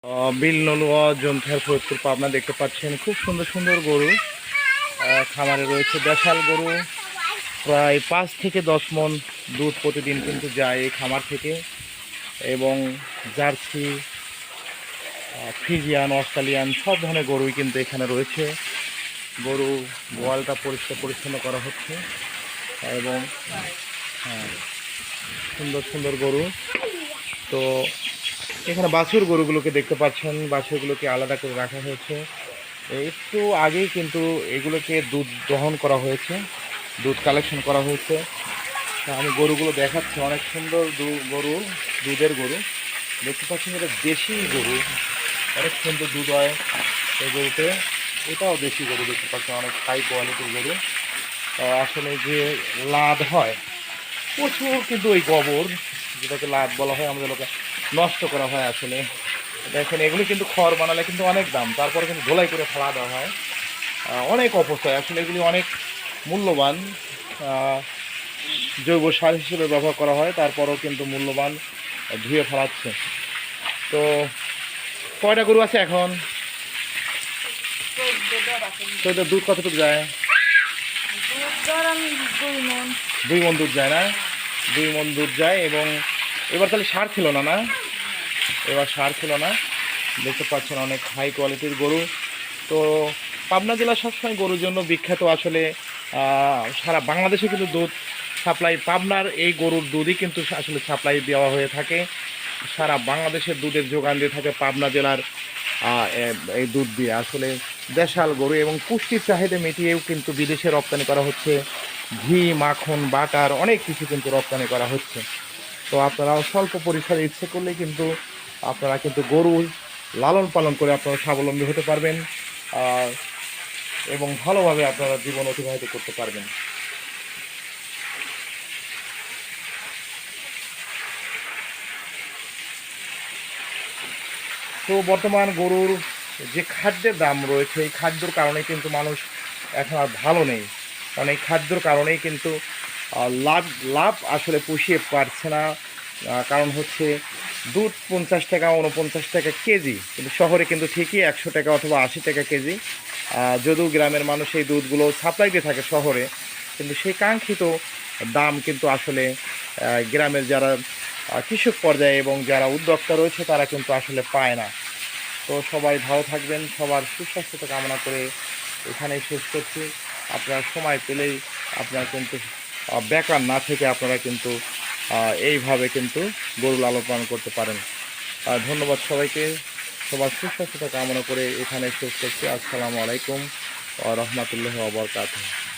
বিল নলুয়া জোনথার ফরিদপুর পাবনা দেখতে পাচ্ছেন খুব সুন্দর সুন্দর গরু খামারে রয়েছে। দেশাল গরু প্রায় 5 থেকে 10 মণ দুধ প্রতিদিন কিন্তু যায় এই খামার থেকে। এবং জার্সি, ফ্রিজিয়ান, অস্ট্রেলিয়ান সব ধরনের গরুই কিন্তু এখানে রয়েছে। গরু গোয়ালটা পরিষ্কার পরিচ্ছন্ন করা হচ্ছে এবং সুন্দর সুন্দর গরু। তো এখানে বাছুর গরুগুলোকে দেখতে পাচ্ছেন, বাছুরগুলোকে আলাদা করে রাখা হয়েছে। একটু আগেই কিন্তু এগুলোকে দুধ দহন করা হয়েছে, দুধ কালেকশন করা হয়েছে। আমি গরুগুলো দেখাচ্ছি, অনেক সুন্দর গরু, দুধের গরু দেখতে পাচ্ছেন। এটা দেশি গরু, অনেক সুন্দর দুধ হয় এই গরুতে। এটাও দেশি গরু দেখতে পাচ্ছেন, অনেক হাই কোয়ালিটির গরু। আসলে যে লাদ হয় প্রচুর, কিন্তু ওই গোবর যেটাকে লাদ বলা হয় আমাদের লোকে নষ্ট করা হয়। আসলে দেখেন এগুলি কিন্তু খড় বানালে কিন্তু অনেক দাম, তারপরে কিন্তু ধোলাই করে ফেলা দেওয়া হয়, অনেক অপচয়। আসলে এগুলি অনেক মূল্যবান, জৈব সার হিসেবে ব্যবহার করা হয়, তারপরেও কিন্তু মূল্যবান ধুয়ে ফেলাচ্ছে। তো কয়টা গরু আছে এখন? দুধ কতটুকু যায়? 2 মণ দুধ যায় না? 2 মণ দুধ যায়। এবং এবার তাহলে সার ছিল না, না এবার সার ছিল না। দেখতে পাচ্ছেন অনেক হাই কোয়ালিটির গরু। তো পাবনা জেলা সবসময় গরুর জন্য বিখ্যাত। আসলে সারা বাংলাদেশে কিন্তু দুধ সাপ্লাই, পাবনার এই গরুর দুধই কিন্তু আসলে সাপ্লাই দেওয়া হয়ে থাকে। সারা বাংলাদেশের দুধের যোগান দিয়ে থাকে পাবনা জেলার এই দুধ দিয়ে। আসলে দেশাল গরু এবং পুষ্টির চাহিদা মিটিয়েও কিন্তু বিদেশে রপ্তানি করা হচ্ছে। ঘি, মাখন, বাটার অনেক কিছু কিন্তু রপ্তানি করা হচ্ছে। তো আপনারা স্বল্প পরিসরে ইচ্ছে করলে কিন্তু আপনারা কিন্তু গরু লালন পালন করে আপনারা স্বাবলম্বী হতে পারবেন এবং ভালোভাবে আপনারা জীবন অতিবাহিত করতে পারবেন। তো বর্তমান গরুর যে খাদ্যের দাম রয়েছে, এই খাদ্যর কারণে কিন্তু মানুষ এখন আর ভালো নেই। কারণ এই খাদ্যর কারণেই কিন্তু লাভ লাভ আসলে পুষিয়ে পারছে না। কারণ হচ্ছে দুধ 50 টাকা 49 টাকা কেজি, কিন্তু শহরে কিন্তু ঠিকই 100 টাকা অথবা 80 টাকা কেজি। যদিও গ্রামের মানুষ এই দুধগুলো সাপ্লাই দিয়ে থাকে শহরে, কিন্তু সেই কাঙ্ক্ষিত দাম কিন্তু আসলে গ্রামের যারা কৃষক পর্যায়ে এবং যারা উদ্যোক্তা রয়েছে তারা কিন্তু আসলে পায় না। তো সবাই ভালো থাকবেন, সবার সুস্বাস্থ্যতা কামনা করে এখানেই শেষ করছি। আপনারা সময় পেলেই আপনারা কিন্তু বেকার না থেকে আপনারা কিন্তু এইভাবে কিন্তু গরু লালন পালন করতে পারেন। ধন্যবাদ সবাইকে, সবার সুস্বাস্থ্যতা কামনা করে এখানে শেষ করছি। আসসালামু আলাইকুম ওয়া রাহমাতুল্লাহি ওয়া বারাকাতুহু।